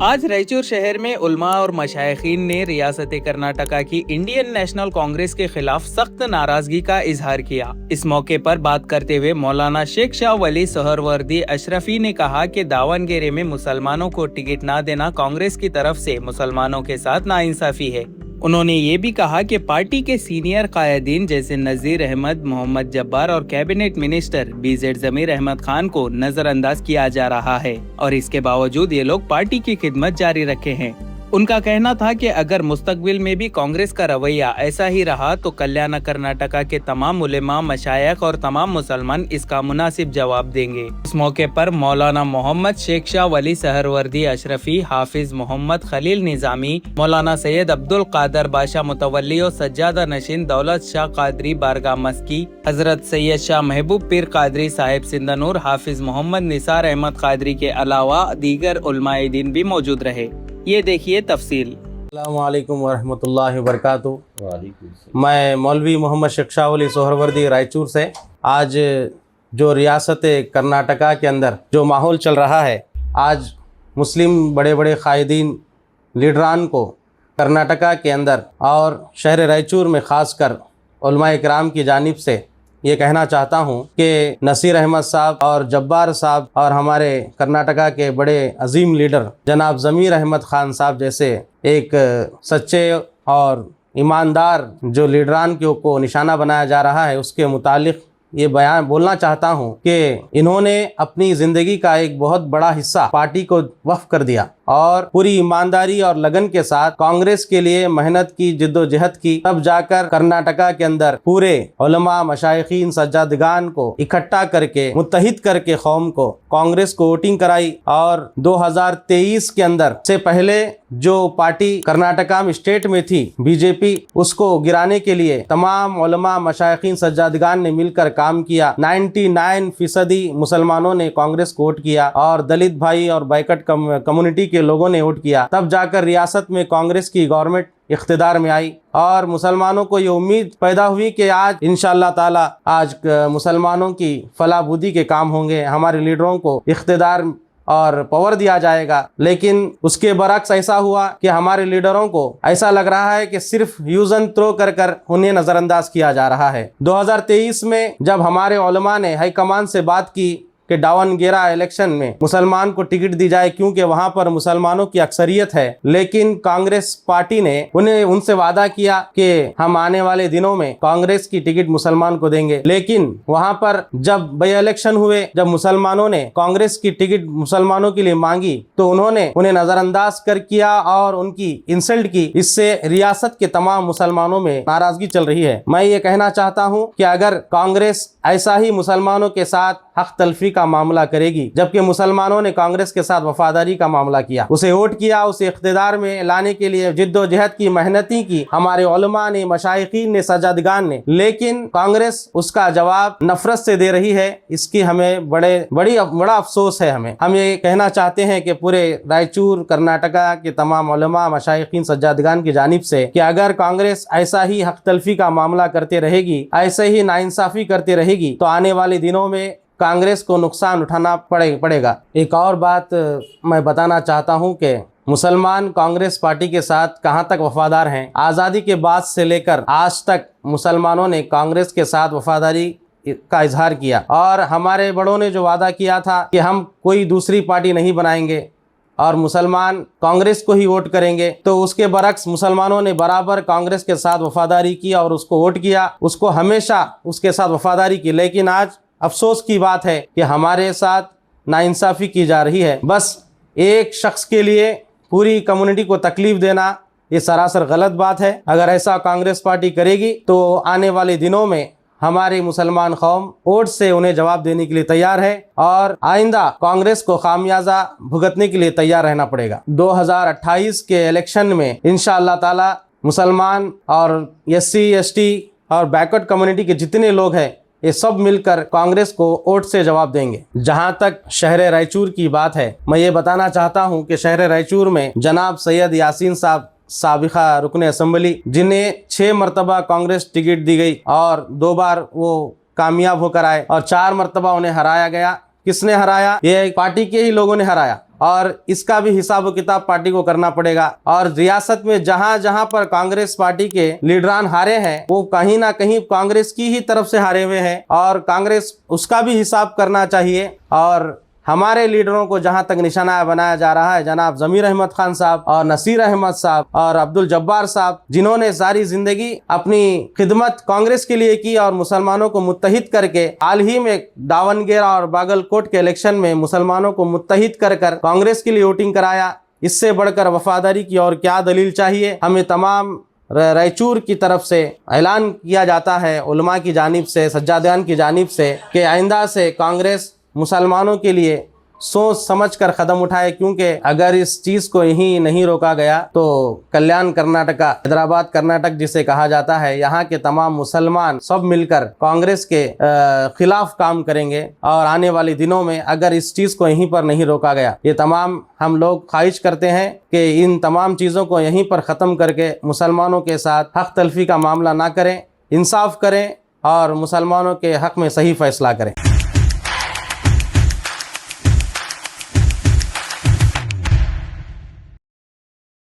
आज रायचूर शहर में उलमा और मशाइखीन ने रियासत कर्नाटका की इंडियन नेशनल कांग्रेस के खिलाफ सख्त नाराजगी का इजहार किया। इस मौके पर बात करते हुए मौलाना शेख शाह वली सोहरवर्दी अशरफी ने कहा कि दावनगेरे में मुसलमानों को टिकट न देना कांग्रेस की तरफ से मुसलमानों के साथ नाइंसाफी है। उन्होंने ये भी कहा कि पार्टी के सीनियर कायदीन जैसे नजीर अहमद, मोहम्मद जब्बार और कैबिनेट मिनिस्टर बीजेड जमीर अहमद खान को नजरअंदाज किया जा रहा है और इसके बावजूद ये लोग पार्टी की खिदमत जारी रखे हैं। उनका कहना था कि अगर मुस्तकबिल में भी कांग्रेस का रवैया ऐसा ही रहा तो कल्याण कर्नाटका के तमाम उलेमा, मशाइख और तमाम मुसलमान इसका मुनासिब जवाब देंगे। इस मौके पर मौलाना मोहम्मद शेख शाह वली सोहरवर्दी अशरफी, हाफिज मोहम्मद खलील निजामी, मौलाना सैयद अब्दुल कादर बादशाह मुतवल्ली और सज्जादा नशीन दौलत शाह कादरी बारगाह मस्की, हजरत सैयद शाह महबूब पीर कादरी साहिब सिंधनूर, हाफिज मोहम्मद निसार अहमद कादरी के अलावा दीगर उलमाए दीन भी मौजूद रहे। ये देखिए तफसील। अस्सलामुअलैकुम वरहमतुल्लाहि वबरकातुहू। मैं मौलवी मोहम्मद शेख शाह वली सोहरवर्दी रायचूर से आज जो रियासत कर्नाटका के अंदर जो माहौल चल रहा है, आज मुस्लिम बड़े बड़े कायदीन लीडरान को कर्नाटका के अंदर और शहर रायचूर में ख़ासकर उलमा इकराम की जानिब से ये कहना चाहता हूँ कि नसीर अहमद साहब और जब्बार साहब और हमारे कर्नाटका के बड़े अजीम लीडर जनाब ज़मीर अहमद ख़ान साहब जैसे एक सच्चे और ईमानदार जो लीडरान को निशाना बनाया जा रहा है, उसके मुतालिक ये बयान बोलना चाहता हूँ कि इन्होंने अपनी ज़िंदगी का एक बहुत बड़ा हिस्सा पार्टी को वक्फ कर दिया और पूरी ईमानदारी और लगन के साथ कांग्रेस के लिए मेहनत की, जिद्दोजहद की, तब जाकर कर्नाटका के अंदर पूरे उलमा, मशाइखीन, सज्जादगान को इकट्ठा करके, मुत्तहिद करके कौम को कांग्रेस को वोटिंग कराई और 2023 के अंदर से पहले जो पार्टी कर्नाटका में स्टेट में थी बीजेपी, उसको गिराने के लिए तमाम उलमा, मशाइखीन, सज्जादगान ने मिलकर काम किया। 99% मुसलमानों ने कांग्रेस को वोट किया और दलित भाई और बैकट कम्युनिटी के लोगों ने वोट किया। तब जाकर रियासत में कांग्रेस की गवर्नमेंट इख्तिदार में आई और मुसलमानों को ये उम्मीद पैदा हुई कि आज इंशाअल्लाह ताला आज मुसलमानों की फलाह बूदी के काम होंगे, हमारे लीडरों को इख्तिदार और पावर दिया जाएगा। लेकिन उसके बरक्स ऐसा हुआ कि हमारे लीडरों को ऐसा लग रहा है कि सिर्फ यूज एंड थ्रो कर कर उन्हें नज़रअंदाज किया जा रहा है। 2023 में जब हमारे उलमा ने हाईकमान से बात की कि दावनगेरा इलेक्शन में मुसलमान को टिकट दी जाए क्योंकि वहां पर मुसलमानों की अक्सरियत है, लेकिन कांग्रेस पार्टी ने उनसे वादा किया कि हम आने वाले दिनों में कांग्रेस की टिकट मुसलमान को देंगे। लेकिन वहां पर जब बाई इलेक्शन हुए, जब मुसलमानों ने कांग्रेस की टिकट मुसलमानों के लिए मांगी तो उन्होंने उन्हें नजरअंदाज कर किया और उनकी इंसल्ट की। इससे रियासत के तमाम मुसलमानों में नाराजगी चल रही है। मैं ये कहना चाहता हूँ कि अगर कांग्रेस ऐसा ही मुसलमानों के साथ हक तलफी का मामला करेगी, जबकि मुसलमानों ने कांग्रेस के साथ वफादारी का मामला किया, उसे वोट किया, उसे इख्तिदार में लाने के लिए जिद्दोजहद की, मेहनती की, हमारे उलमा ने, मशाइखीन ने, सज्जादगान ने, लेकिन कांग्रेस उसका जवाब नफरत से दे रही है। इसकी हमें बड़ा अफसोस है। हम ये कहना चाहते हैं कि पूरे रायचूर कर्नाटका के तमाम उलमा, मशाइखीन, सज्जादगान की जानिब से कि अगर कांग्रेस ऐसा ही हक तलफी का मामला करते रहेगी, ऐसे ही नाइंसाफी करते रहेगी, तो आने वाले दिनों में कांग्रेस को नुकसान उठाना पड़ेगा। एक और बात मैं बताना चाहता हूं कि मुसलमान कांग्रेस पार्टी के साथ कहां तक वफादार हैं। आज़ादी के बाद से लेकर आज तक मुसलमानों ने कांग्रेस के साथ वफादारी का इजहार किया और हमारे बड़ों ने जो वादा किया था कि हम कोई दूसरी पार्टी नहीं बनाएंगे और मुसलमान कांग्रेस को ही वोट करेंगे, तो उसके बरक्स मुसलमानों ने बराबर कांग्रेस के साथ वफादारी की और उसको वोट किया, उसको हमेशा उसके साथ वफादारी की। लेकिन आज अफसोस की बात है कि हमारे साथ नाइंसाफ़ी की जा रही है। बस एक शख्स के लिए पूरी कम्युनिटी को तकलीफ देना ये सरासर गलत बात है। अगर ऐसा कांग्रेस पार्टी करेगी तो आने वाले दिनों में हमारी मुसलमान कौम वोट से उन्हें जवाब देने के लिए तैयार है और आइंदा कांग्रेस को खामियाजा भुगतने के लिए तैयार रहना पड़ेगा। 2028 के इलेक्शन में इंशाअल्लाह ताला मुसलमान और SC ST और बैकवर्ड कम्युनिटी के जितने लोग हैं, ये सब मिलकर कांग्रेस को वोट से जवाब देंगे। जहां तक शहर रायचूर की बात है, मैं ये बताना चाहता हूं कि शहर रायचूर में जनाब सैयद यासीन साहब साबिका रुकन असम्बली, जिन्हें 6 मरतबा कांग्रेस टिकट दी गई और 2 बार वो कामयाब होकर आए और 4 मरतबा उन्हें हराया गया। किसने हराया? ये पार्टी के ही लोगों ने हराया। اور اس کا بھی حساب و کتاب پارٹی کو کرنا پڑے گا، اور ریاست میں جہاں جہاں پر کانگریس پارٹی کے لیڈران ہارے ہیں وہ کہیں نہ کہیں کانگریس کی ہی طرف سے ہارے ہوئے ہیں، اور کانگریس اس کا بھی حساب کرنا چاہیے۔ اور ہمارے لیڈروں کو جہاں تک نشانہ بنایا جا رہا ہے، جناب ضمیر احمد خان صاحب اور نصیر احمد صاحب اور عبدالجبار صاحب، جنہوں نے ساری زندگی اپنی خدمت کانگریس کے لیے کی اور مسلمانوں کو متحد کر کے حال ہی میں داونگیرہ اور باگل کوٹ کے الیکشن میں مسلمانوں کو متحد کر کانگریس کے لیے ووٹنگ کرایا، اس سے بڑھ کر وفاداری کی اور کیا دلیل چاہیے؟ ہمیں تمام رائچور کی طرف سے اعلان کیا جاتا ہے، علماء کی جانب سے، سجادیان کی جانب سے، کہ آئندہ سے کانگریس مسلمانوں کے لیے سوچ سمجھ کر قدم اٹھائے، کیونکہ اگر اس چیز کو یہیں نہیں روکا گیا تو کلیان کرناٹکا، حیدرآباد کرناٹک جسے کہا جاتا ہے، یہاں کے تمام مسلمان سب مل کر کانگریس کے خلاف کام کریں گے، اور آنے والے دنوں میں اگر اس چیز کو یہیں پر نہیں روکا گیا، یہ تمام ہم لوگ خواہش کرتے ہیں کہ ان تمام چیزوں کو یہیں پر ختم کر کے مسلمانوں کے ساتھ حق تلفی کا معاملہ نہ کریں، انصاف کریں اور مسلمانوں کے حق میں صحیح فیصلہ کریں۔